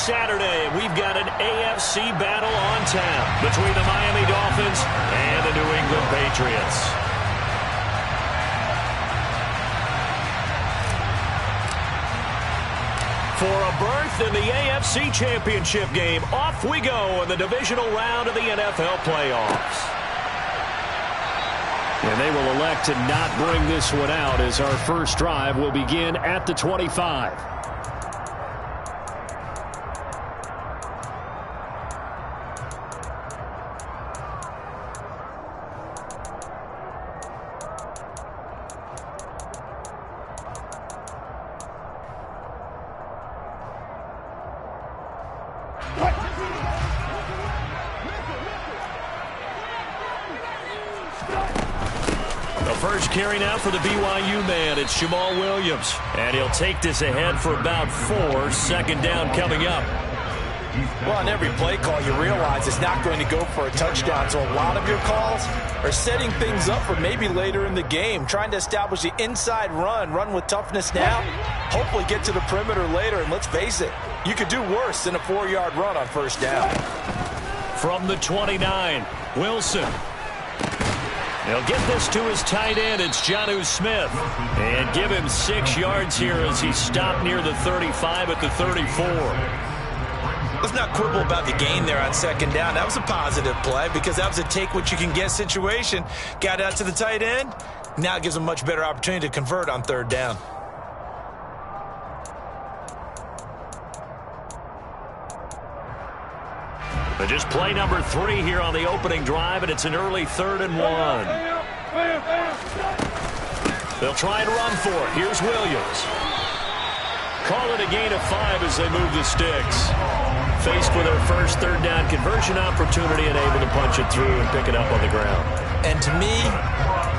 Saturday, and we've got an AFC battle on tap between the Miami Dolphins and the New England Patriots. For a berth in the AFC Championship game, off we go in the divisional round of the NFL playoffs. And they will elect to not bring this one out as our first drive will begin at the 25. First carry now for the BYU man. It's Jamal Williams. And he'll take this ahead for about 4. Second down coming up. Well, on every play call, you realize it's not going to go for a touchdown. So a lot of your calls are setting things up for maybe later in the game, trying to establish the inside run with toughness now, hopefully get to the perimeter later. And let's face it, you could do worse than a 4-yard run on first down. From the 29, Wilson. He'll get this to his tight end. It's Jonnu Smith. And give him 6 yards here as he stopped near the 35 at the 34. Let's not quibble about the gain there on second down. That was a positive play because that was a take-what-you-can-get situation. Got out to the tight end. Now it gives him a much better opportunity to convert on third down. But just play number 3 here on the opening drive, and it's an early 3rd and 1. They'll try and run for it. Here's Williams. Call it a gain of 5 as they move the sticks. Faced with their first third down conversion opportunity and able to punch it through and pick it up on the ground. And to me,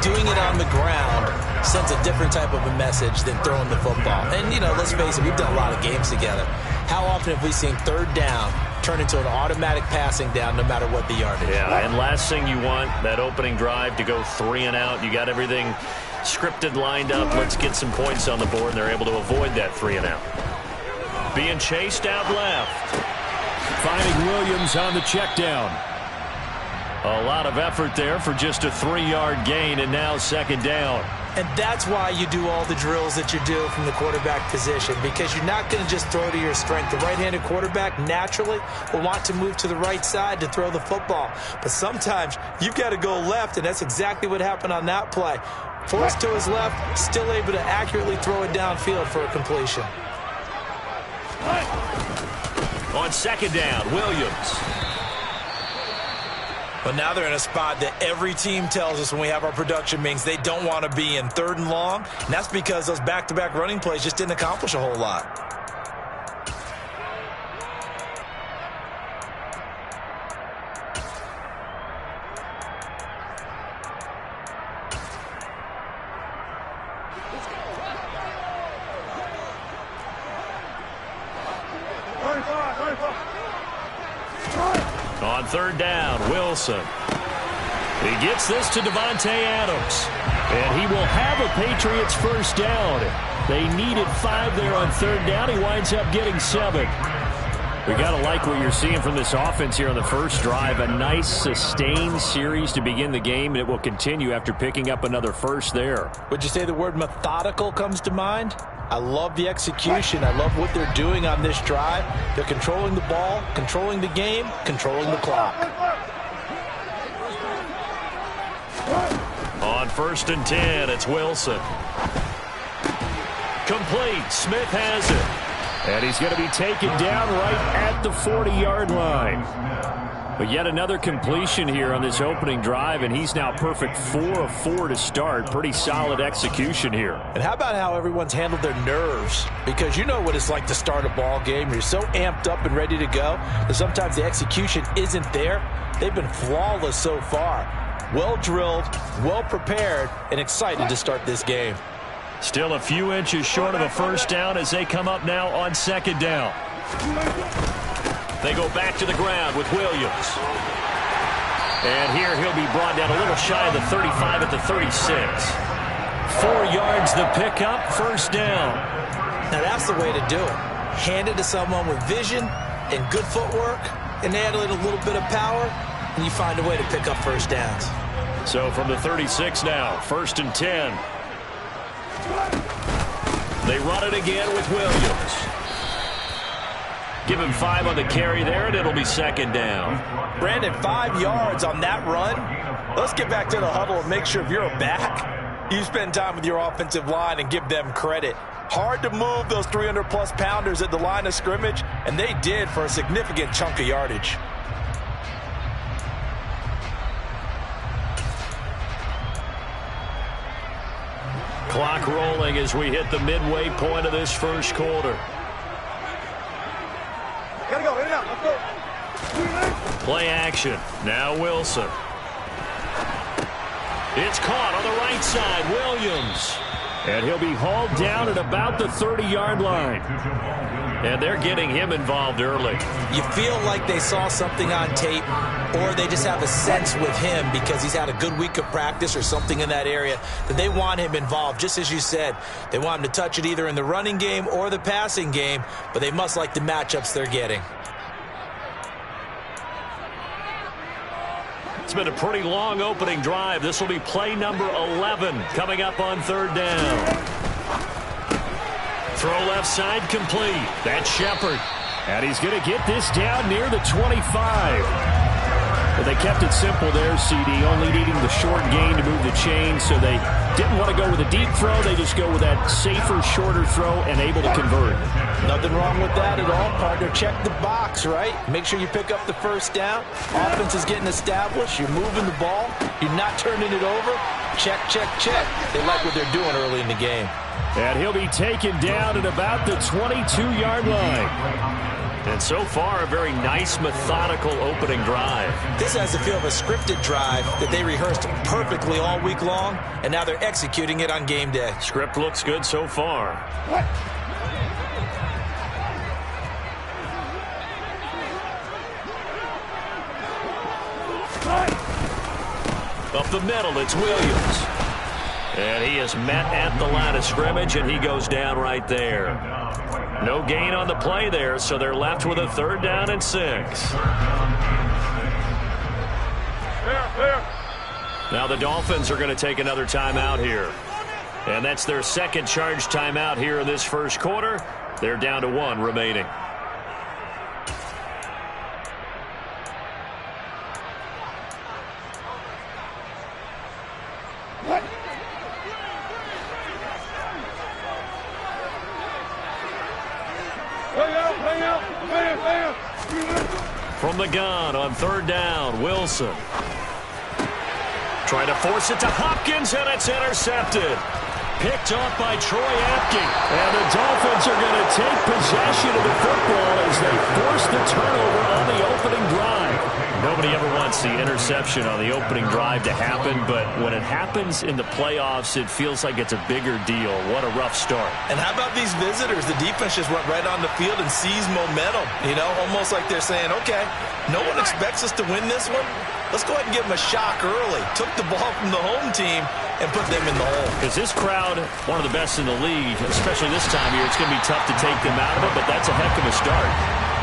doing it on the ground sends a different type of a message than throwing the football. And, you know, let's face it, we've done a lot of games together. How often have we seen third down turn into an automatic passing down no matter what the yardage? Yeah, and last thing you want, that opening drive to go 3 and out. You got everything scripted, lined up. Let's get some points on the board, and they're able to avoid that 3 and out. Being chased out left. Finding Williams on the check down. A lot of effort there for just a 3-yard gain, and now second down. And that's why you do all the drills that you do from the quarterback position, because you're not going to just throw to your strength. The right-handed quarterback naturally will want to move to the right side to throw the football. But sometimes you've got to go left, and that's exactly what happened on that play. Forced to his left, still able to accurately throw it downfield for a completion. On second down, Williams. But now they're in a spot that every team tells us when we have our production meetings they don't want to be in, 3rd and long. And that's because those back-to-back running plays just didn't accomplish a whole lot. On third down, Wilson. He gets this to Davante Adams. And he will have a Patriots first down. They needed 5 there on third down. He winds up getting 7. We got to like what you're seeing from this offense here on the first drive. A nice sustained series to begin the game, and it will continue after picking up another first there. Would you say the word methodical comes to mind? I love the execution. I love what they're doing on this drive. They're controlling the ball, controlling the game, controlling the clock. On 1st and 10, it's Wilson. Complete. Smith has it. And he's going to be taken down right at the 40-yard line. But yet another completion here on this opening drive, and he's now perfect 4 of 4 to start. Pretty solid execution here. And how about how everyone's handled their nerves? Because you know what it's like to start a ball game. You're so amped up and ready to go that sometimes the execution isn't there. They've been flawless so far. Well drilled, well prepared, and excited to start this game. Still a few inches short of a first down as they come up now on second down. They go back to the ground with Williams. And here he'll be brought down a little shy of the 35 at the 36. 4 yards the pickup, first down. Now that's the way to do it. Hand it to someone with vision, and good footwork, and add in a little bit of power, and you find a way to pick up first downs. So from the 36 now, 1st and 10. They run it again with Williams. Give him 5 on the carry there, and it'll be 2nd down. Brandon, 5 yards on that run. Let's get back to the huddle and make sure if you're a back, you spend time with your offensive line and give them credit. Hard to move those 300-plus pounders at the line of scrimmage, and they did for a significant chunk of yardage. Clock rolling as we hit the midway point of this first quarter. Gotta go, in and out, let's go. Play action. Now Wilson. It's caught on the right side. Williams. And he'll be hauled down at about the 30-yard line. And they're getting him involved early. You feel like they saw something on tape, or they just have a sense with him because he's had a good week of practice or something in that area that they want him involved. Just as you said, they want him to touch it either in the running game or the passing game, but they must like the matchups they're getting. It's been a pretty long opening drive. This will be play number 11 coming up on 3rd down. Throw left side complete. That's Shepard. And he's going to get this down near the 25. But they kept it simple there, CD, only needing the short gain to move the chain, so they didn't want to go with a deep throw. They just go with that safer, shorter throw and able to convert. Nothing wrong with that at all, partner. Check the box, right? Make sure you pick up the first down. Offense is getting established. You're moving the ball. You're not turning it over. Check, check, check. They like what they're doing early in the game. And he'll be taken down at about the 22-yard line. And so far, a very nice, methodical opening drive. This has the feel of a scripted drive that they rehearsed perfectly all week long, and now they're executing it on game day. Script looks good so far. Up the middle, it's Williams. And he is met at the line of scrimmage, and he goes down right there. No gain on the play there, so they're left with a 3rd down and 6. Now the Dolphins are going to take another timeout here. And that's their 2nd charge timeout here in this first quarter. They're down to 1 remaining. From the gun on 3rd down, Wilson. Trying to force it to Hopkins, and it's intercepted. Picked off by Troy Apke. And the Dolphins are going to take possession of the football as they force the turnover on the opening drive. Nobody ever wants the interception on the opening drive to happen, but when it happens in the playoffs, it feels like it's a bigger deal. What a rough start. And how about these visitors? The defense just went right on the field and seized momentum. You know, almost like they're saying, okay, no one expects us to win this one. Let's go ahead and give them a shock early. Took the ball from the home team and put them in the hole. Because this crowd, one of the best in the league, especially this time of year, it's going to be tough to take them out of it, but that's a heck of a start.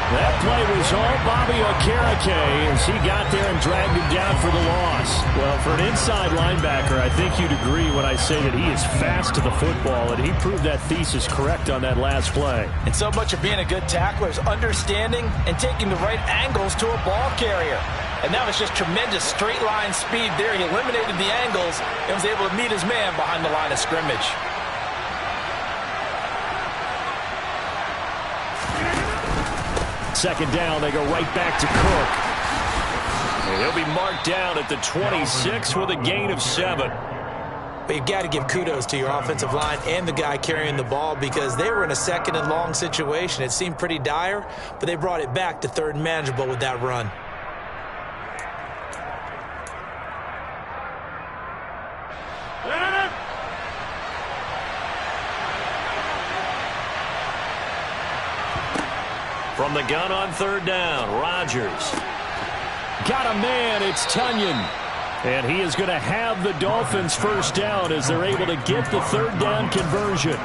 That play was all Bobby Okereke as he got there and dragged him down for the loss. Well, for an inside linebacker, I think you'd agree when I say that he is fast to the football, and he proved that thesis correct on that last play. And so much of being a good tackler is understanding and taking the right angles to a ball carrier. And now it's just tremendous straight line speed there. He eliminated the angles and was able to meet his man behind the line of scrimmage. Second down, they go right back to Cook. And he'll be marked down at the 26 with a gain of 7. But you've got to give kudos to your offensive line and the guy carrying the ball because they were in a 2nd and long situation. It seemed pretty dire, but they brought it back to 3rd and manageable with that run. From the gun on 3rd down, Rodgers. Got a man, it's Tunyon. And he is going to have the Dolphins first down as they're able to get the 3rd down conversion.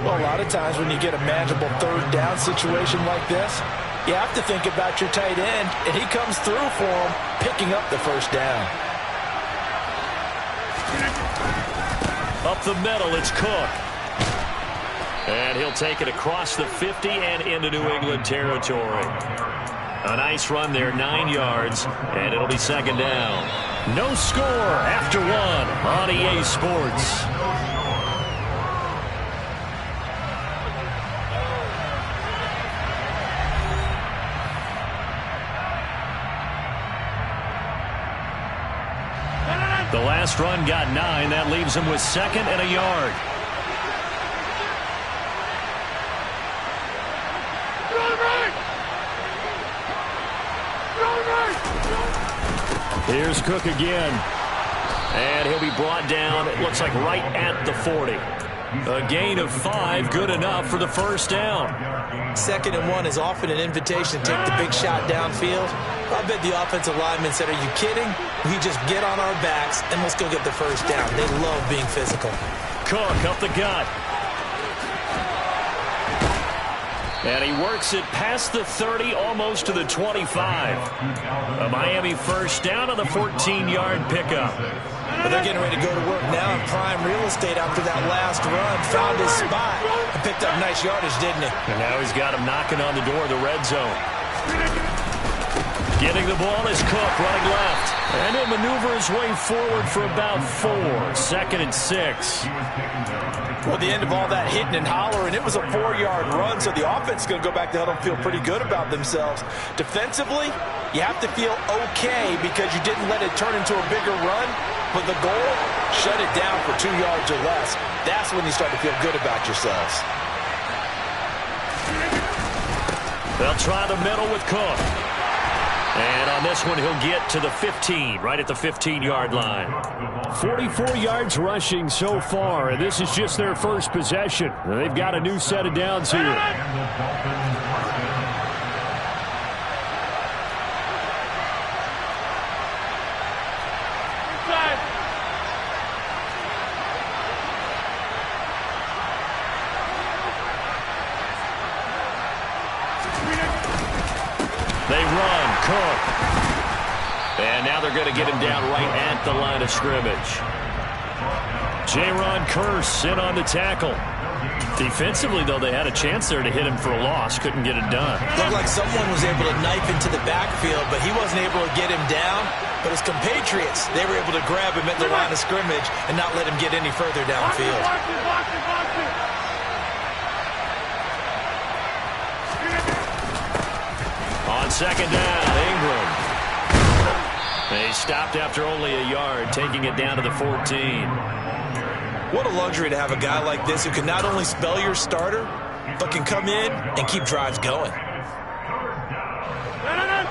Well, a lot of times when you get a manageable 3rd down situation like this, You have to think about your tight end, and he comes through for him, picking up the first down. Up the middle, it's Cook. And he'll take it across the 50 and into New England territory. A nice run there, 9 yards, and it'll be second down. No score after one on EA Sports. The last run got 9. That leaves him with second and a yard. Here's Cook again. And he'll be brought down, it looks like, right at the 40. A gain of 5, good enough for the first down. 2nd and 1 is often an invitation to take the big shot downfield. I bet the offensive lineman said, are you kidding? We just get on our backs and let's go get the first down. They love being physical. Cook up the gut. And he works it past the 30, almost to the 25. A Miami first down on the 14-yard pickup. But they're getting ready to go to work now in prime real estate after that last run. Found his spot and picked up nice yardage, didn't he? And now he's got him knocking on the door of the red zone. Getting the ball is Cook running left. And he'll maneuver his way forward for about 4. 2nd and 6. Well, the end of all that hitting and hollering, it was a 4-yard run, so the offense is going to go back to huddle and feel pretty good about themselves. Defensively, you have to feel okay because you didn't let it turn into a bigger run, but the goal, shut it down for 2 yards or less. That's when you start to feel good about yourselves. They'll try the middle with Cook. And on this one, he'll get to the 15, right at the 15-yard line. 44 yards rushing so far, and this is just their first possession. They've got a new set of downs here. They run, Cook. And now they're going to get him down right at the line of scrimmage. Jaron Kearse in on the tackle. Defensively, though, they had a chance there to hit him for a loss. Couldn't get it done. Looked like someone was able to knife into the backfield, but he wasn't able to get him down. But his compatriots, they were able to grab him at the line of scrimmage and not let him get any further downfield. On second down, Ingram. They stopped after only a yard, taking it down to the 14. What a luxury to have a guy like this who can not only spell your starter, but can come in and keep drives going.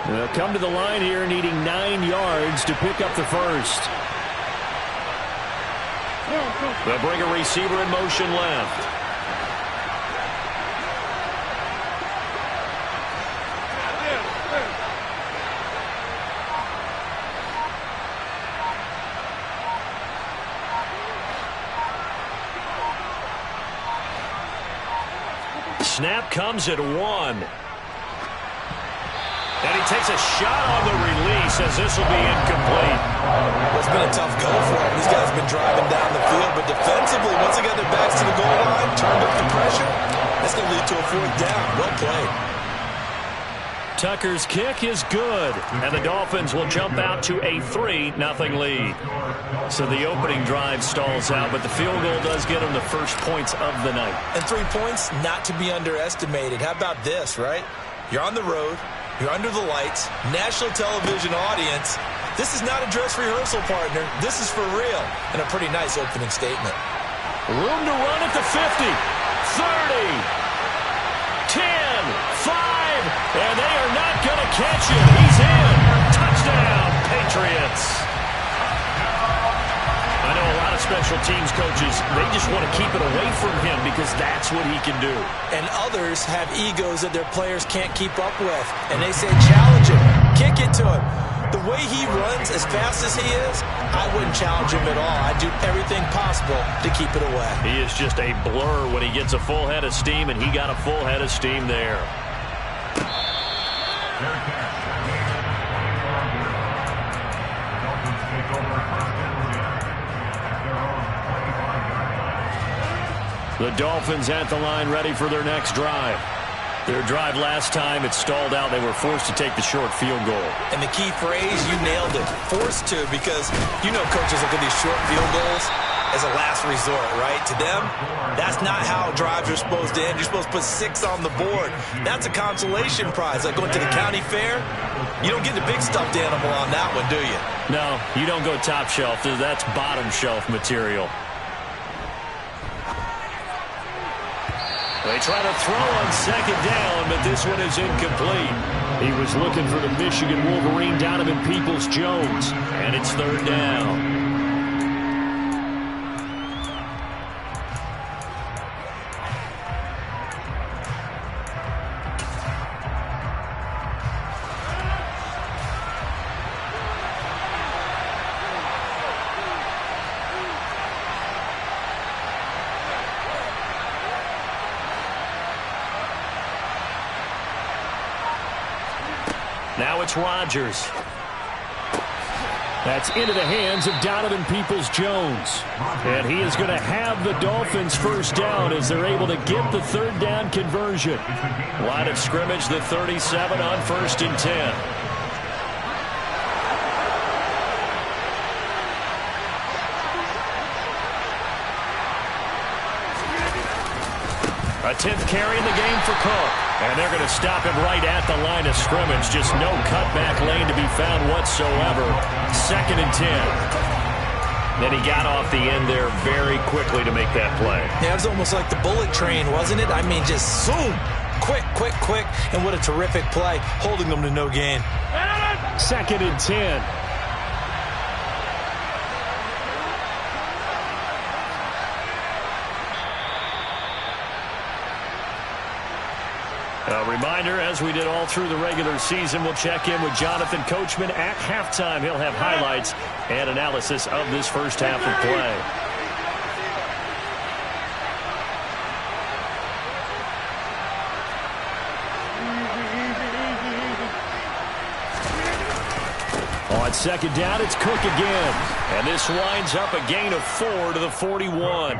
They'll come to the line here needing 9 yards to pick up the first. They'll bring a receiver in motion left. Snap comes at 1. And he takes a shot on the release as this will be incomplete. Well, it's been a tough go for him. These guys have been driving down the field, but defensively, once they got their backs to the goal line, turned up the pressure, that's going to lead to a 4th down. Well played. Tucker's kick is good, and the Dolphins will jump out to a 3-0 lead. So the opening drive stalls out, but the field goal does get them the first points of the night. And 3 points, not to be underestimated. How about this, right? You're on the road, you're under the lights, national television audience. This is not a dress rehearsal, partner. This is for real, and a pretty nice opening statement. Room to run at the 50, 30, 10, 5. And they are not going to catch him. He's in. Touchdown, Patriots. I know a lot of special teams coaches, they just want to keep it away from him because that's what he can do. And others have egos that their players can't keep up with. And they say, challenge him. Kick it to him. The way he runs as fast as he is, I wouldn't challenge him at all. I'd do everything possible to keep it away. He is just a blur when he gets a full head of steam, and he got a full head of steam there. The Dolphins at the line, ready for their next drive. Their drive last time, it stalled out. They were forced to take the short field goal. And the key phrase, you nailed it. Forced to, because you know coaches look at these short field goals as a last resort, right? To them, that's not how drives are supposed to end. You're supposed to put 6 on the board. That's a consolation prize. Like going to the county fair, you don't get the big stuffed animal on that one, do you? No, you don't go top shelf. That's bottom shelf material. They try to throw on second down, but this one is incomplete. He was looking for the Michigan Wolverine, Donovan Peoples-Jones, and it's third down. Now it's Rodgers. That's into the hands of Donovan Peoples-Jones. And he is going to have the Dolphins first down as they're able to get the third down conversion. Line of scrimmage, the 37 on 1st and 10. A 10th carry in the game for Cook. And they're going to stop him right at the line of scrimmage. Just no cutback lane to be found whatsoever. 2nd and 10. Then he got off the end there very quickly to make that play. Yeah, it was almost like the bullet train, wasn't it? I mean, just zoom. Quick, quick, quick. And what a terrific play, holding them to no gain. 2nd and 10. A reminder, as we did all through the regular season, we'll check in with Jonathan Coachman at halftime. He'll have highlights and analysis of this first half of play. On second down, it's Cook again. And this winds up a gain of 4 to the 41.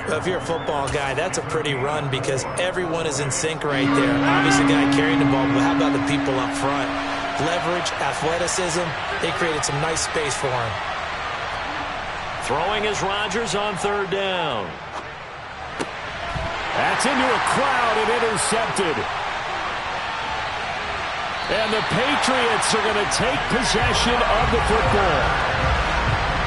If you're a football guy, that's a pretty run because everyone is in sync right there. Obviously, the guy carrying the ball, but how about the people up front? Leverage, athleticism, they created some nice space for him. Throwing is Rodgers on third down. That's into a crowd and intercepted. And the Patriots are going to take possession of the football.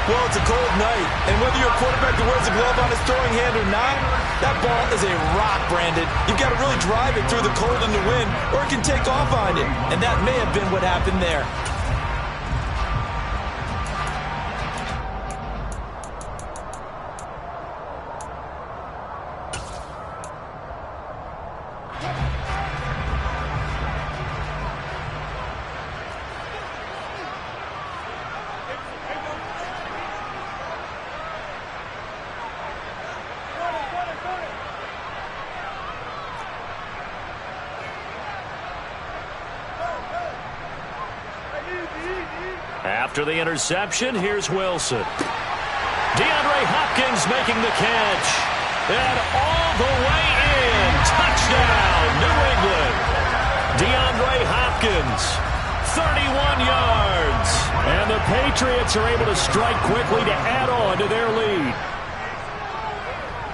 Well, it's a cold night, and whether you're a quarterback that wears a glove on his throwing hand or not, that ball is a rock, Brandon. You've got to really drive it through the cold and the wind, or it can take off on you, and that may have been what happened there. After the interception, here's Wilson. DeAndre Hopkins making the catch. And all the way in. Touchdown, New England. DeAndre Hopkins, 31 yards. And the Patriots are able to strike quickly to add on to their lead.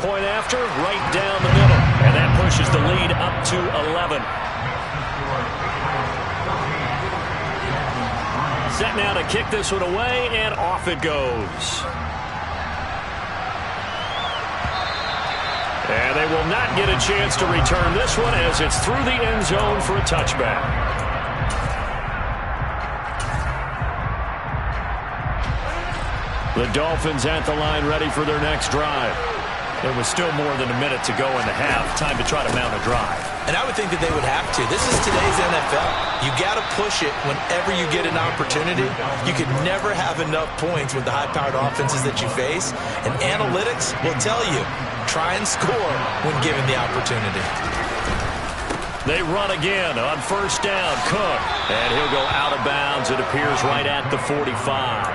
Point after, right down the middle. And that pushes the lead up to 11. Set now to kick this one away, and off it goes. And they will not get a chance to return this one as it's through the end zone for a touchback. The Dolphins at the line ready for their next drive. There was still more than a minute to go in the half. Time to try to mount a drive. And I would think that they would have to. This is today's NFL. You got to push it whenever you get an opportunity. You could never have enough points with the high-powered offenses that you face. And analytics will tell you, try and score when given the opportunity. They run again on first down. Cook. And he'll go out of bounds. It appears right at the 45.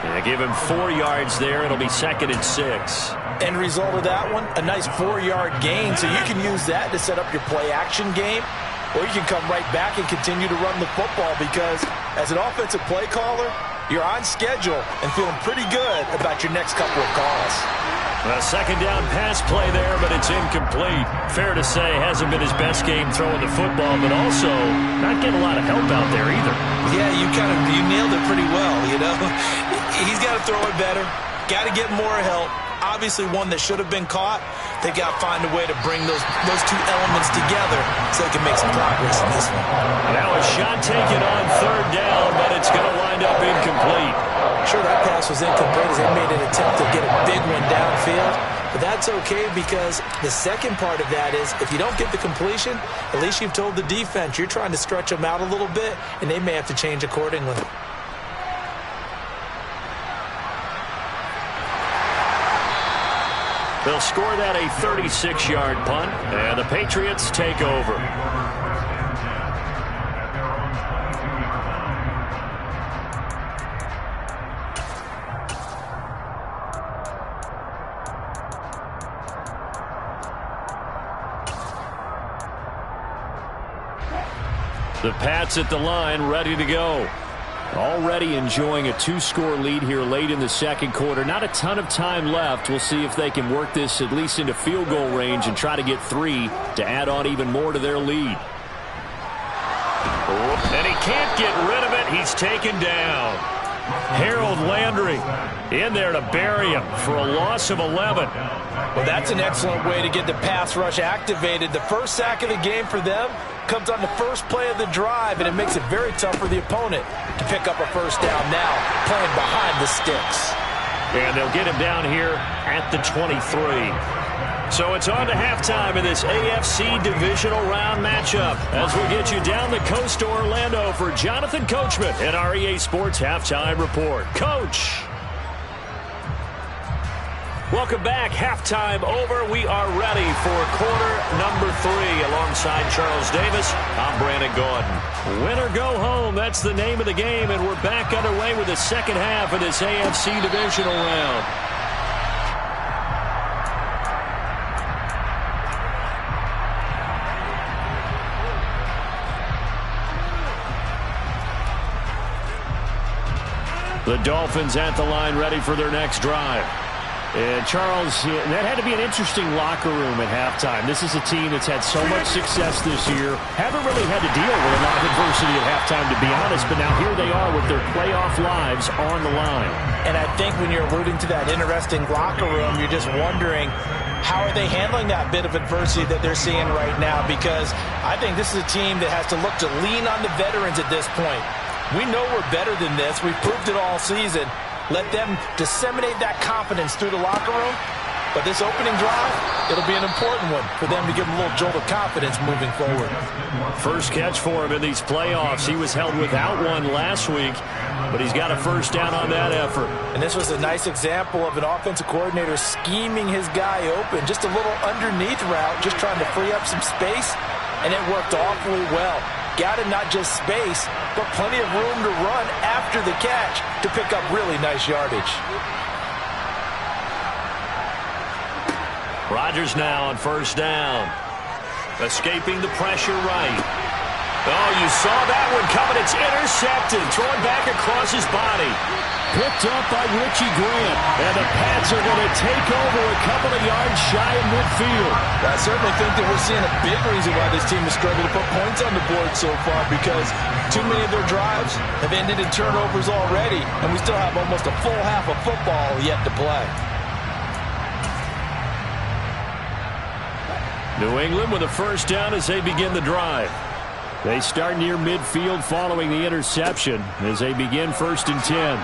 And give him 4 yards there. It'll be 2nd and 6. End result of that one, a nice 4-yard gain. So you can use that to set up your play-action game. Or you can come right back and continue to run the football because as an offensive play caller, you're on schedule and feeling pretty good about your next couple of calls. A 2nd down pass play there, but it's incomplete. Fair to say, hasn't been his best game throwing the football, but also not getting a lot of help out there either. Yeah, you nailed it pretty well, you know. He's got to throw it better, got to get more help. Obviously one that should have been caught. They got to find a way to bring those two elements together so they can make some progress in this one. Now a shot taken on 3rd down, but it's going to wind up incomplete. Sure, that pass was incomplete as they made an attempt to get a big one downfield. But that's okay because the second part of that is if you don't get the completion, at least you've told the defense you're trying to stretch them out a little bit, and they may have to change accordingly. They'll score that a 36-yard punt, and the Patriots take over. The Pats at the line, ready to go. Already enjoying a 2-score lead here late in the 2nd quarter. Not a ton of time left. We'll see if they can work this at least into field goal range and try to get 3 to add on even more to their lead. And he can't get rid of it. He's taken down. Harold Landry in there to bury him for a loss of 11. Well, that's an excellent way to get the pass rush activated. The first sack of the game for them comes on the first play of the drive, and it makes it very tough for the opponent to pick up a first down now, playing behind the sticks. And they'll get him down here at the 23. So it's on to halftime in this AFC divisional round matchup as we get you down the coast to Orlando for Jonathan Coachman and our EA Sports Halftime Report. Coach! Welcome back. Halftime over. We are ready for quarter number 3. Alongside Charles Davis, I'm Brandon Gaudin. Win or go home, that's the name of the game, and we're back underway with the second half of this AFC divisional round. The Dolphins at the line ready for their next drive. And Charles, that had to be an interesting locker room at halftime. This is a team that's had so much success this year. Haven't really had to deal with a lot of adversity at halftime, to be honest. But now here they are with their playoff lives on the line. And I think when you're alluding to that interesting locker room, you're just wondering, how are they handling that bit of adversity that they're seeing right now? Because I think this is a team that has to look to lean on the veterans at this point. We know we're better than this. We've proved it all season. Let them disseminate that confidence through the locker room. But this opening drive, it'll be an important one for them to give them a little jolt of confidence moving forward. First catch for him in these playoffs. He was held without one last week, but he's got a first down on that effort. And this was a nice example of an offensive coordinator scheming his guy open. Just a little underneath route, just trying to free up some space, and it worked awfully well. Got it, not just space, but plenty of room to run after the catch to pick up really nice yardage. Rodgers now on first down. Escaping the pressure right. Oh, you saw that one coming. It's intercepted. Thrown back across his body. Picked up by Richie Grant. And the Pats are going to take over a couple of yards shy of midfield. I certainly think that we're seeing a big reason why this team has struggled to put points on the board so far, because too many of their drives have ended in turnovers already, and we still have almost a full half of football yet to play. New England with a first down as they begin the drive. They start near midfield following the interception as they begin 1st and 10.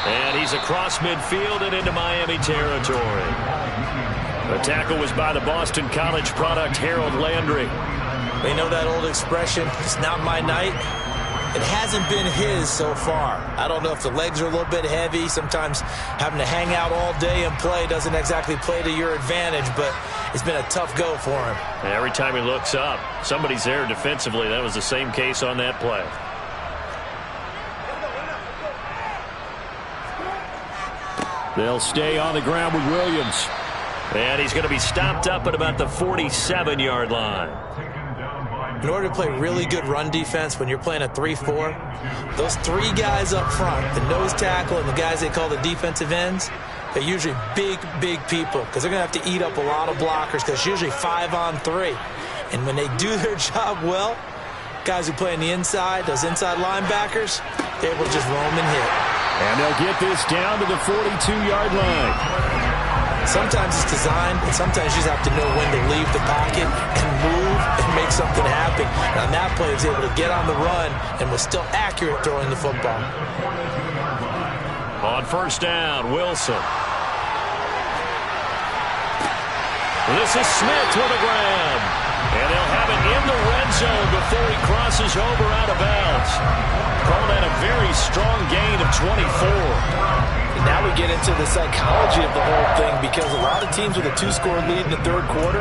And he's across midfield and into Miami territory. The tackle was by the Boston College product, Harold Landry. They know that old expression, it's not my night. It hasn't been his so far. I don't know if the legs are a little bit heavy. Sometimes having to hang out all day and play doesn't exactly play to your advantage, but it's been a tough go for him. And every time he looks up, somebody's there defensively. That was the same case on that play. They'll stay on the ground with Williams. And he's going to be stopped up at about the 47-yard line. In order to play really good run defense when you're playing a 3-4, those three guys up front, the nose tackle and the guys they call the defensive ends, they're usually big, big people because they're going to have to eat up a lot of blockers because it's usually 5-on-3. And when they do their job well, guys who play on the inside, those inside linebackers, they're able to just roam and hit. And they'll get this down to the 42-yard line. Sometimes it's designed, and sometimes you just have to know when to leave the pocket and move and make something happen. And on that play, he was able to get on the run and was still accurate throwing the football. On first down, Wilson. This is Smith with a grab. And they'll have it in the red zone before he crosses over out of bounds. Call that a very strong gain of 24. Now we get into the psychology of the whole thing because a lot of teams with a 2-score lead in the third quarter,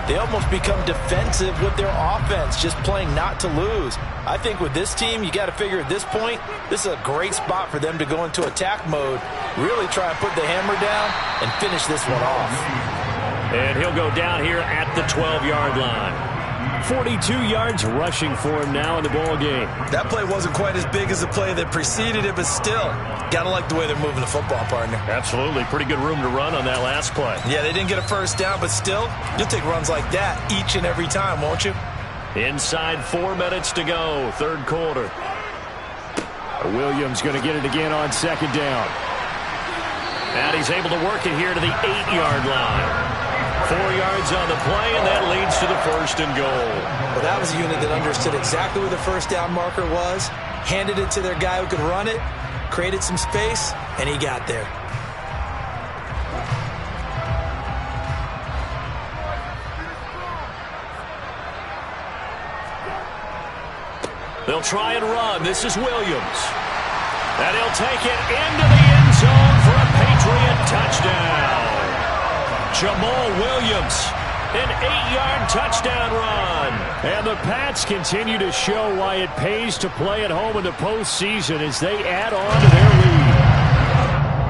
they almost become defensive with their offense, just playing not to lose. I think with this team, you got to figure at this point, this is a great spot for them to go into attack mode, really try and put the hammer down and finish this one off. And he'll go down here at the 12-yard line. 42 yards rushing for him now in the ball game. That play wasn't quite as big as the play that preceded it, but still, got to like the way they're moving the football, partner. Absolutely. Pretty good room to run on that last play. Yeah, they didn't get a first down, but still, you'll take runs like that each and every time, won't you? Inside 4 minutes to go, third quarter. Williams going to get it again on second down. And he's able to work it here to the 8-yard line. 4 yards on the play, and that leads to the first and goal. Well, that was a unit that understood exactly where the first down marker was, handed it to their guy who could run it, created some space, and he got there. They'll try and run. This is Williams. And he'll take it into the end zone for a Patriot touchdown. Jamal Williams, an 8-yard touchdown run. And the Pats continue to show why it pays to play at home in the postseason as they add on to their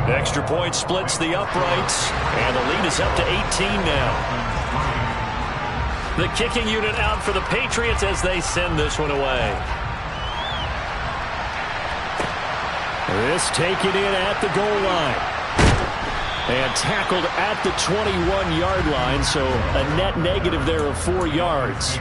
lead. Extra point splits the uprights, and the lead is up to 18 now. The kicking unit out for the Patriots as they send this one away. This taken in at the goal line. And tackled at the 21-yard line, so a net negative there of 4 yards.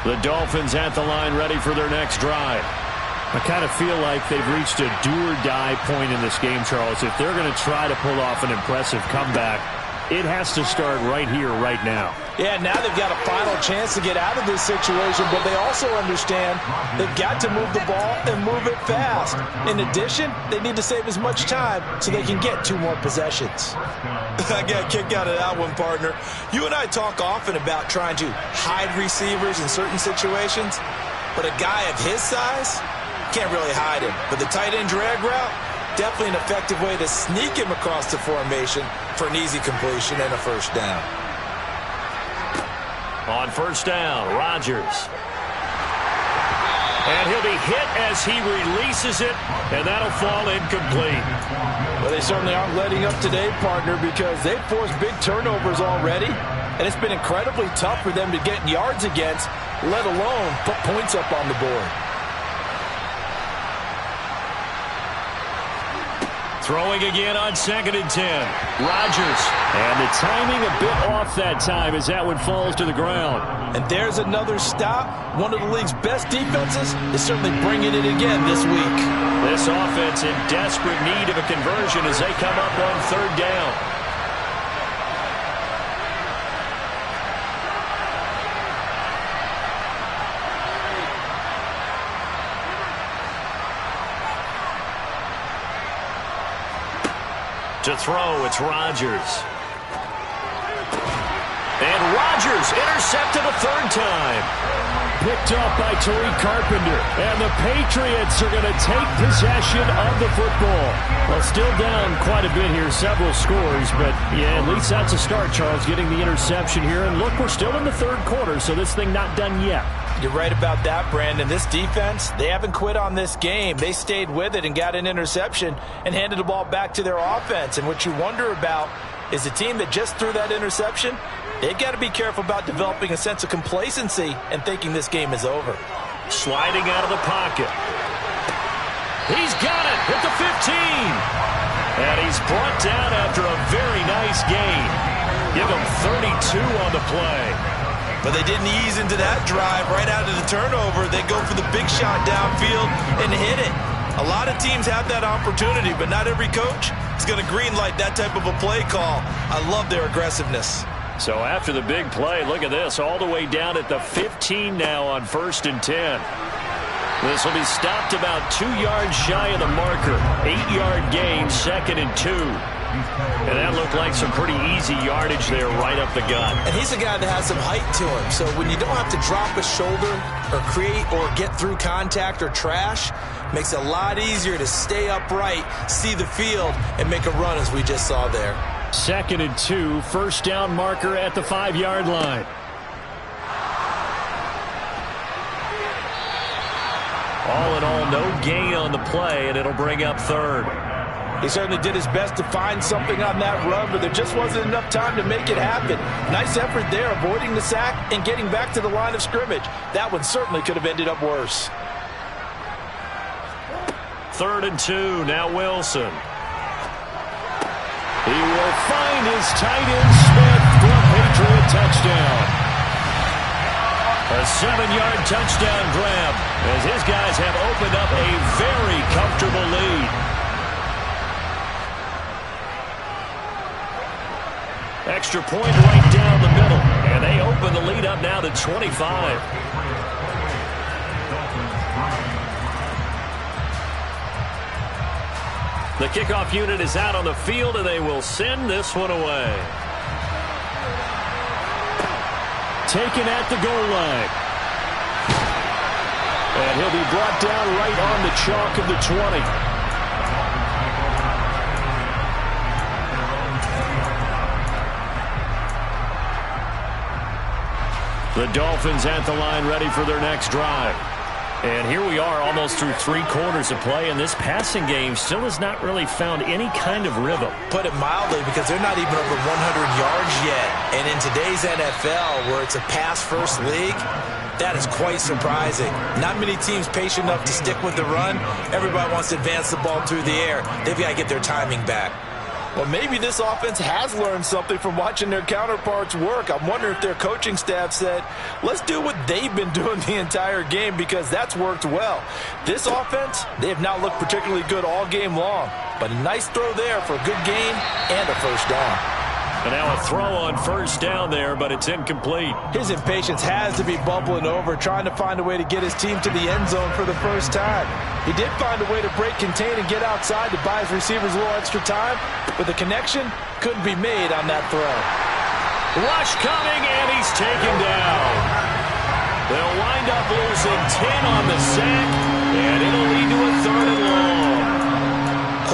The Dolphins at the line ready for their next drive. I kind of feel like they've reached a do-or-die point in this game, Charles. If they're going to try to pull off an impressive comeback, it has to start right here, right now. Yeah, now they've got a final chance to get out of this situation, but they also understand they've got to move the ball and move it fast. In addition, they need to save as much time so they can get 2 more possessions. I got a kick out of that one, partner. You and I talk often about trying to hide receivers in certain situations, but a guy of his size can't really hide him. But the tight end drag route, definitely an effective way to sneak him across the formation for an easy completion and a first down. On first down, Rodgers. And he'll be hit as he releases it, and that'll fall incomplete. Well, they certainly aren't letting up today, partner, because they've forced big turnovers already, and it's been incredibly tough for them to get yards against, let alone put points up on the board. Throwing again on 2nd and 10. Rodgers. And the timing a bit off that time as that one falls to the ground. And there's another stop. One of the league's best defenses is certainly bringing it again this week. This offense in desperate need of a conversion as they come up on 3rd down. To throw, it's Rodgers. And Rodgers intercepted a third time. Picked up by Tariq Carpenter. And the Patriots are going to take possession of the football. Well, still down quite a bit here, several scores. But, yeah, at least that's a start, Charles, getting the interception here. And look, we're still in the third quarter, so this thing not done yet. You're right about that, Brandon. This defense, they haven't quit on this game. They stayed with it and got an interception and handed the ball back to their offense. And what you wonder about is the team that just threw that interception, they've got to be careful about developing a sense of complacency and thinking this game is over. Sliding out of the pocket. He's got it at the 15. And he's brought down after a very nice gain. Give him 32 on the play. But they didn't ease into that drive right out of the turnover. They go for the big shot downfield and hit it. A lot of teams have that opportunity, but not every coach is going to greenlight that type of a play call. I love their aggressiveness. So after the big play, look at this, all the way down at the 15 now on 1st and 10. This will be stopped about 2 yards shy of the marker. 8-yard gain, 2nd and 2. And that looked like some pretty easy yardage there right up the gut. And he's a guy that has some height to him. So when you don't have to drop a shoulder or create or get through contact or trash, makes it a lot easier to stay upright, see the field, and make a run as we just saw there. 2nd and 2, first down marker at the 5-yard line. All in all, no gain on the play, and it'll bring up 3rd. He certainly did his best to find something on that run, but there just wasn't enough time to make it happen. Nice effort there, avoiding the sack and getting back to the line of scrimmage. That one certainly could have ended up worse. 3rd and 2, now Wilson. He will find his tight end Smith for a Patriot touchdown. A 7-yard touchdown grab as his guys have opened up a very comfortable lead. Extra point right down the middle, and they open the lead up now to 25. The kickoff unit is out on the field, and they will send this one away. Taken at the goal line. And he'll be brought down right on the chalk of the 20. The Dolphins at the line ready for their next drive. And here we are almost through 3 quarters of play, and this passing game still has not really found any kind of rhythm. Put it mildly, because they're not even over 100 yards yet. And in today's NFL, where it's a pass-first league, that is quite surprising. Not many teams patient enough to stick with the run. Everybody wants to advance the ball through the air. They've got to get their timing back. Well, maybe this offense has learned something from watching their counterparts work. I'm wondering if their coaching staff said, let's do what they've been doing the entire game, because that's worked well. This offense, they have not looked particularly good all game long, but a nice throw there for a good gain and a first down. And now a throw on first down there, but it's incomplete. His impatience has to be bubbling over, trying to find a way to get his team to the end zone for the first time. He did find a way to break, contain, and get outside to buy his receivers a little extra time, but the connection couldn't be made on that throw. Rush coming, and he's taken down. They'll wind up losing 10 on the sack, and it'll lead to a 3rd and long.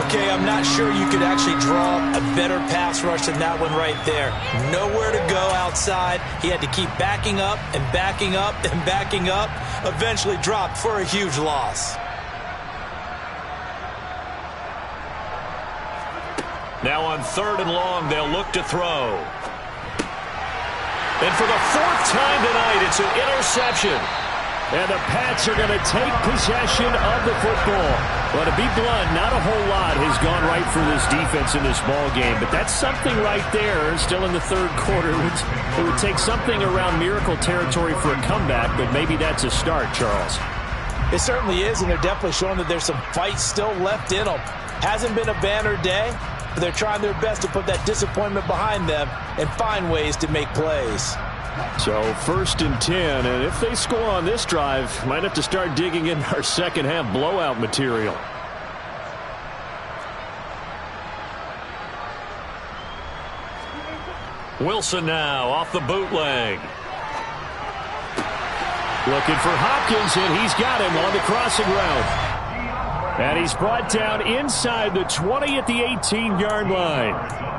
Okay, I'm not sure you could actually draw a better pass rush than that one right there. Nowhere to go outside. He had to keep backing up and backing up and backing up. Eventually dropped for a huge loss. Now on 3rd and long, they'll look to throw. And for the 4th time tonight, it's an interception. And the Pats are going to take possession of the football. Well, to be blunt, not a whole lot has gone right for this defense in this ball game. But that's something right there, still in the 3rd quarter. It would take something around miracle territory for a comeback, but maybe that's a start, Charles. It certainly is, and they're definitely showing that there's some fight still left in them. Hasn't been a banner day, but they're trying their best to put that disappointment behind them and find ways to make plays. So 1st and 10, and if they score on this drive, might have to start digging in our second half blowout material. Wilson now off the bootleg. Looking for Hopkins, and he's got him on the crossing route. And he's brought down inside the 20 at the 18-yard line.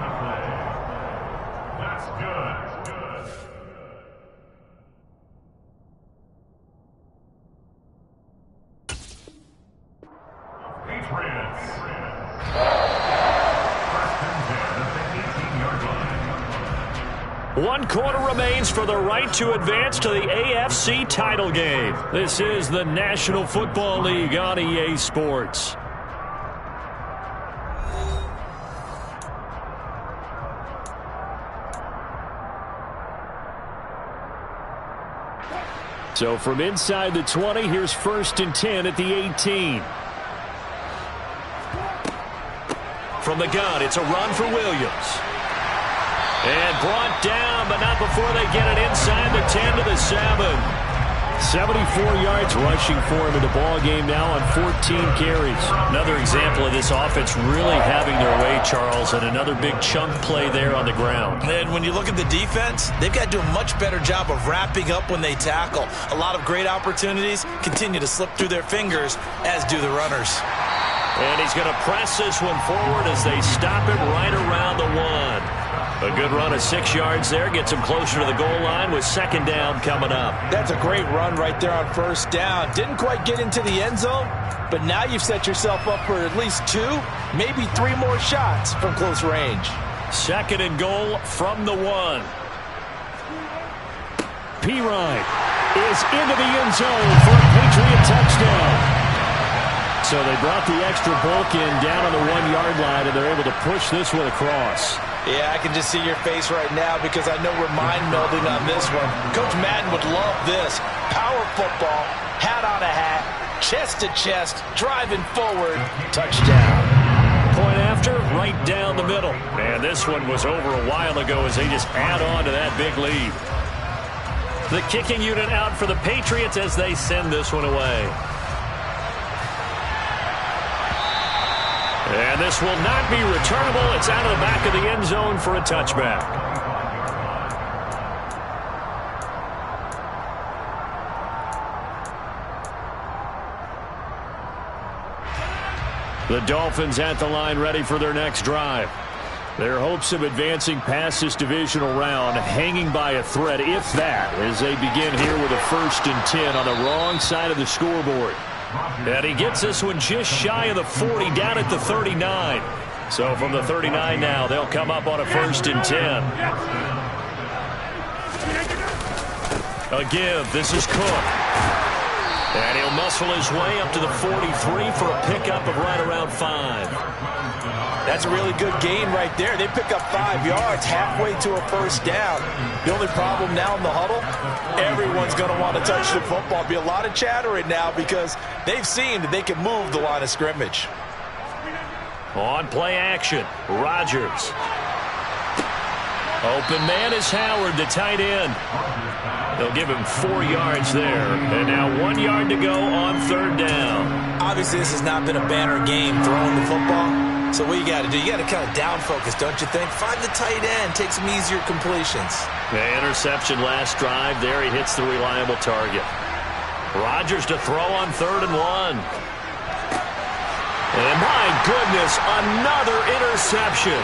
One quarter remains for the right to advance to the AFC title game. This is the National Football League on EA Sports. So from inside the 20, here's 1st and 10 at the 18. From the gun, it's a run for Williams. And brought down, but not before they get it inside the 10 to the 7. 74 yards rushing for him in the ball game now on 14 carries. Another example of this offense really having their way, Charles, and another big chunk play there on the ground. And when you look at the defense, they've got to do a much better job of wrapping up when they tackle. A lot of great opportunities continue to slip through their fingers, as do the runners. And he's going to press this one forward as they stop him right around the 1. A good run of 6 yards there. Gets him closer to the goal line with 2nd down coming up. That's a great run right there on 1st down. Didn't quite get into the end zone, but now you've set yourself up for at least 2, maybe 3 more shots from close range. 2nd and goal from the 1. Pirine is into the end zone for a Patriot touchdown. So they brought the extra bulk in down on the 1-yard line, and they're able to push this one across. Yeah, I can just see your face right now because I know we're mind-melding on this one. Coach Madden would love this. Power football, hat on a hat, chest to chest, driving forward, touchdown. Point after, right down the middle. And this one was over a while ago as they just add on to that big lead. The kicking unit out for the Patriots as they send this one away. And this will not be returnable. It's out of the back of the end zone for a touchback. The Dolphins at the line ready for their next drive. Their hopes of advancing past this divisional round hanging by a thread, if that, as they begin here with a 1st and 10 on the wrong side of the scoreboard. And he gets this one just shy of the 40, down at the 39. So from the 39 now, they'll come up on a 1st and 10. A give. This is Cook. And he'll muscle his way up to the 43 for a pickup of right around 5. That's a really good gain right there. They pick up 5 yards halfway to a 1st down. The only problem now in the huddle, everyone's going to want to touch the football. Be a lot of chatter right now because they've seen that they can move the line of scrimmage. On play action, Rodgers. Open man is Howard, the tight end. They'll give him 4 yards there. And now 1 yard to go on 3rd down. Obviously, this has not been a banner game throwing the football. So what you got to do, you got to kind of down focus, don't you think? Find the tight end, take some easier completions. The interception last drive. There he hits the reliable target. Rodgers to throw on 3rd and 1. And my goodness, another interception.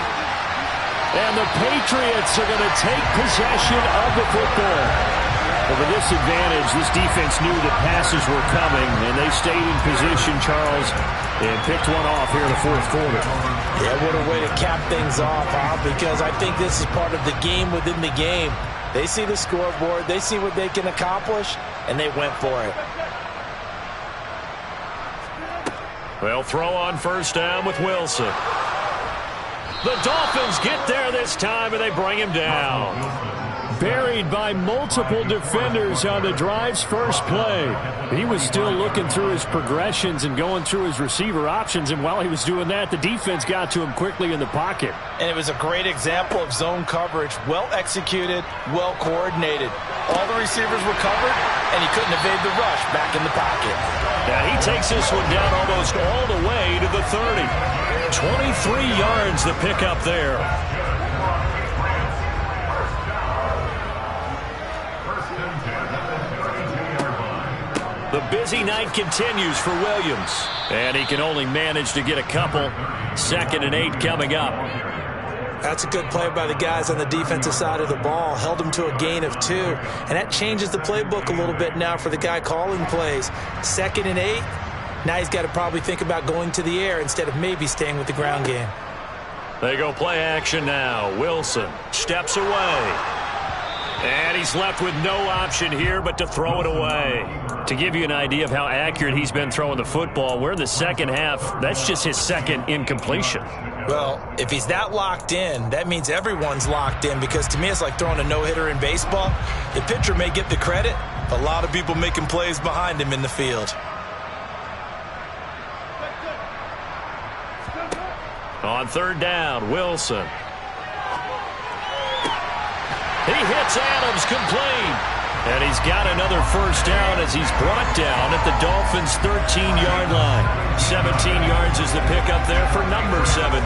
And the Patriots are going to take possession of the football. Over this advantage, this defense knew that passes were coming, and they stayed in position, Charles, and picked one off here in the 4th quarter. Yeah, what a way to cap things off, huh? Because I think this is part of the game within the game. They see the scoreboard, they see what they can accomplish, and they went for it. They'll throw on 1st down with Wilson. The Dolphins get there this time, and they bring him down. Buried by multiple defenders on the drive's first play. He was still looking through his progressions and going through his receiver options, and while he was doing that, the defense got to him quickly in the pocket. And it was a great example of zone coverage. Well executed, well coordinated. All the receivers were covered, and he couldn't evade the rush back in the pocket. Yeah, he takes this one down almost all the way to the 30. 23 yards the pickup there. The busy night continues for Williams. And he can only manage to get a couple. 2nd and 8 coming up. That's a good play by the guys on the defensive side of the ball. Held him to a gain of 2. And that changes the playbook a little bit now for the guy calling plays. 2nd and 8. Now he's got to probably think about going to the air instead of maybe staying with the ground game. They go play action now. Wilson steps away. And he's left with no option here but to throw it away. To give you an idea of how accurate he's been throwing the football, we're in the second half. That's just his 2nd incompletion. Well, if he's that locked in, that means everyone's locked in, because to me it's like throwing a no-hitter in baseball. The pitcher may get the credit, a lot of people making plays behind him in the field. On 3rd down, Wilson. He hits Adams complete. And he's got another first down as he's brought down at the Dolphins' 13-yard line. 17 yards is the pickup there for number 17.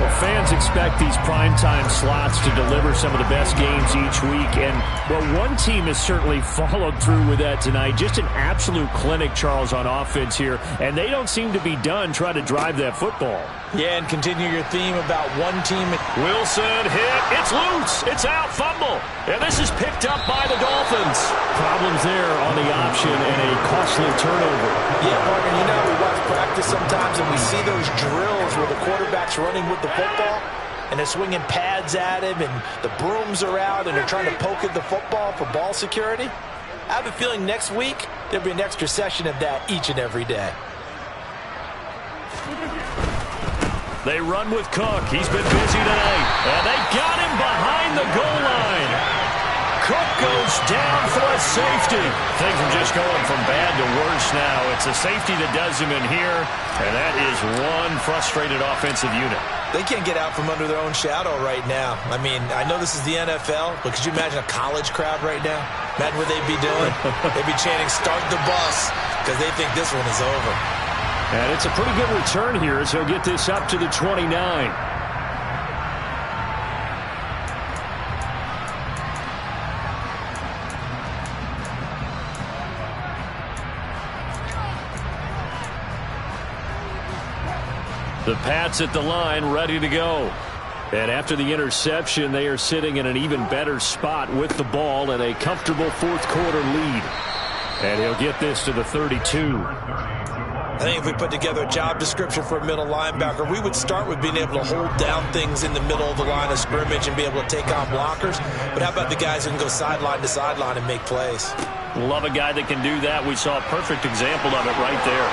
Well, fans expect these primetime slots to deliver some of the best games each week. And, well, one team has certainly followed through with that tonight. Just an absolute clinic, Charles, on offense here. And they don't seem to be done trying to drive that football. Yeah, and continue your theme about one team. Wilson hit. It's loose. It's out. Fumble. And this is picked up by the Dolphins. Problems there on the option and a costly turnover. Yeah, partner, you know, we watch practice sometimes and we see those drills where the quarterback's running with the football and they're swinging pads at him and the brooms are out and they're trying to poke at the football for ball security. I have a feeling next week there'll be an extra session of that each and every day. They run with Cook. He's been busy tonight. And they got him behind the goal line. Cook goes down for a safety. Things are just going from bad to worse now. It's a safety that does him in here, and that is one frustrated offensive unit. They can't get out from under their own shadow right now. I mean, I know this is the NFL, but could you imagine a college crowd right now? Imagine what they'd be doing. They'd be chanting, "Start the bus," because they think this one is over. And it's a pretty good return here as he'll get this up to the 29. The Pats at the line, ready to go. And after the interception, they are sitting in an even better spot with the ball and a comfortable 4th quarter lead. And he'll get this to the 32. I think if we put together a job description for a middle linebacker, we would start with being able to hold down things in the middle of the line of scrimmage and be able to take on blockers. But how about the guys who can go sideline to sideline and make plays? Love a guy that can do that. We saw a perfect example of it right there.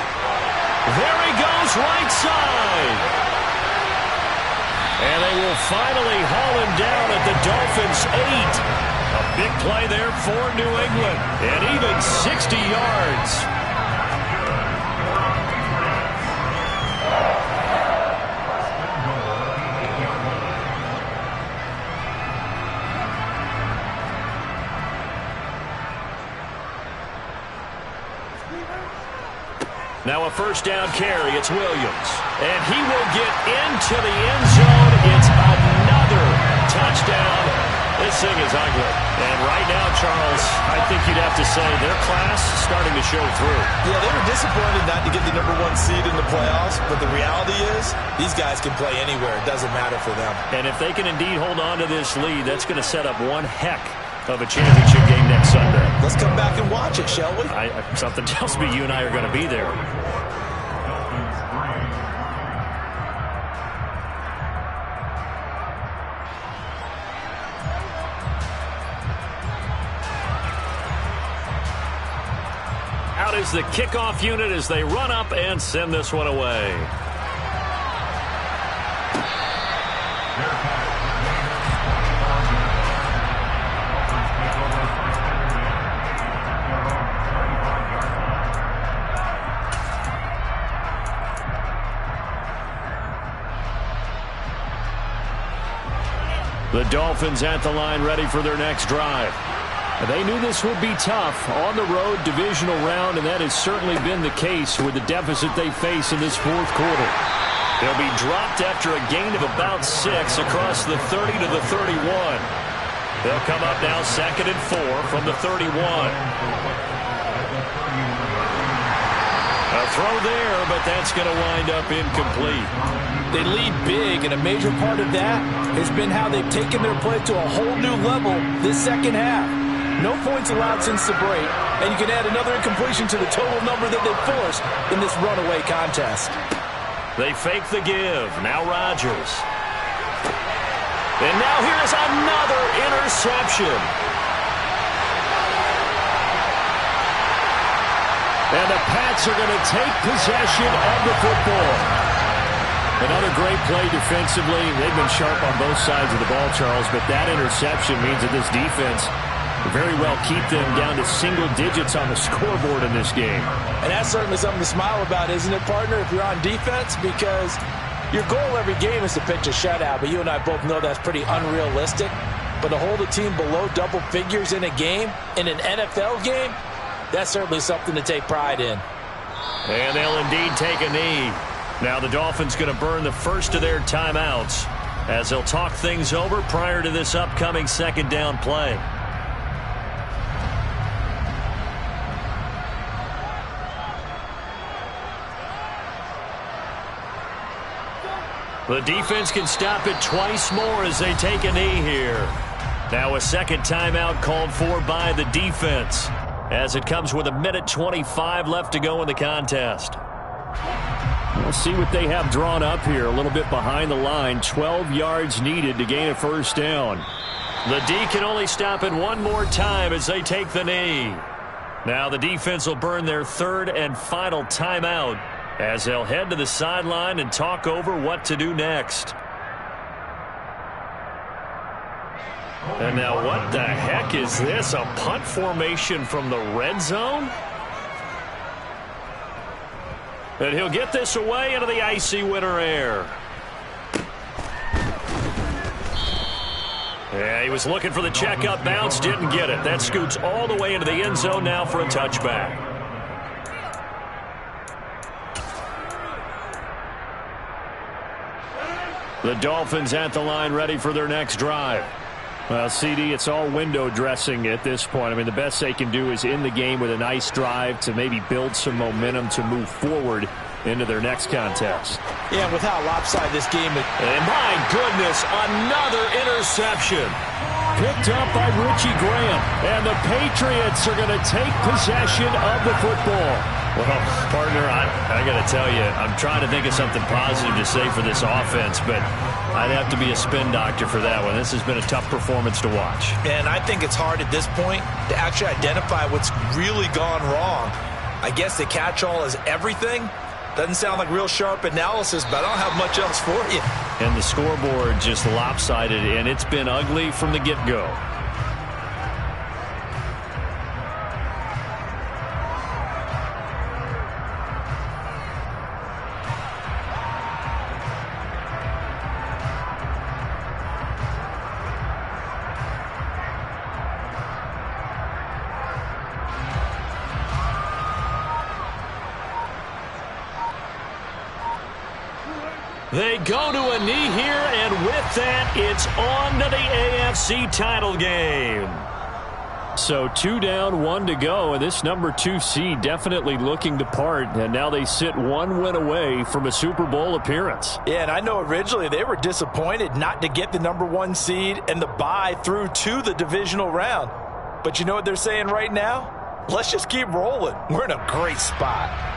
There he goes, right side. And they will finally haul him down at the Dolphins' 8. A big play there for New England. And even 60 yards. Now a first down carry. It's Williams. And he will get into the end zone. It's another touchdown. This thing is ugly. And right now, Charles, I think you'd have to say their class starting to show through. Yeah, they were disappointed not to get the #1 seed in the playoffs, but the reality is these guys can play anywhere. It doesn't matter for them. And if they can indeed hold on to this lead, that's going to set up one heck of a championship game next Sunday. Let's come back and watch it, shall we? Something tells me you and I are going to be there. Out is the kickoff unit as they run up and send this one away. The Dolphins at the line ready for their next drive. They knew this would be tough on the road divisional round, and that has certainly been the case with the deficit they face in this 4th quarter. They'll be dropped after a gain of about 6 across the 30 to the 31. They'll come up now 2nd and 4 from the 31. A throw there, but that's going to wind up incomplete. They lead big, and a major part of that has been how they've taken their play to a whole new level this second half. No points allowed since the break, and you can add another incompletion to the total number that they've forced in this runaway contest. They fake the give. Now Rodgers. And now here's another interception. And the Pats are going to take possession of the football. Another great play defensively. They've been sharp on both sides of the ball, Charles, but that interception means that this defense will very well keep them down to single digits on the scoreboard in this game. And that's certainly something to smile about, isn't it, partner, if you're on defense? Because your goal every game is to pitch a shutout, but you and I both know that's pretty unrealistic. But to hold a team below double figures in a game, in an NFL game, that's certainly something to take pride in. And they'll indeed take a knee. Now the Dolphins going to burn the first of their timeouts as they'll talk things over prior to this upcoming second down play. The defense can stop it twice more as they take a knee here. Now a second timeout called for by the defense as it comes with 1:25 left to go in the contest. We'll see what they have drawn up here. A little bit behind the line. 12 yards needed to gain a first down. The D can only stop it one more time as they take the knee. Now the defense will burn their third and final timeout as they'll head to the sideline and talk over what to do next. And now what the heck is this? A punt formation from the red zone? And he'll get this away into the icy winter air. Yeah, he was looking for the checkup bounce, didn't get it. That scoots all the way into the end zone now for a touchback. The Dolphins at the line ready for their next drive. Well, CD, it's all window dressing at this point. I mean, the best they can do is in the game with a nice drive to maybe build some momentum to move forward into their next contest. Yeah, with how lopsided this game is. And my goodness, another interception. Picked up by Richie Graham. And the Patriots are going to take possession of the football. Well, partner, I got to tell you, I'm trying to think of something positive to say for this offense, but I'd have to be a spin doctor for that one. This has been a tough performance to watch. And I think it's hard at this point to actually identify what's really gone wrong. I guess the catch-all is everything. Doesn't sound like real sharp analysis, but I don't have much else for you. And the scoreboard just lopsided, and it's been ugly from the get-go. They go to a knee here, and with that, it's on to the AFC title game. So 2 down, 1 to go, and this number 2 seed definitely looking to part, and now they sit 1 win away from a Super Bowl appearance. Yeah, and I know originally they were disappointed not to get the number 1 seed and the bye through to the divisional round. But you know what they're saying right now? Let's just keep rolling. We're in a great spot.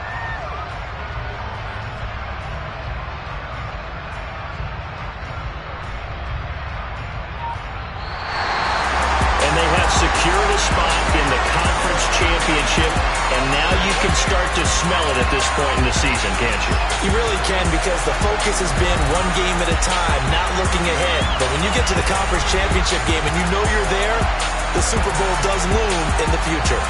Secured a spot in the conference championship, and now you can start to smell it at this point in the season, can't you? You really can, because the focus has been one game at a time, not looking ahead. But when you get to the conference championship game and you know you're there, the Super Bowl does loom in the future.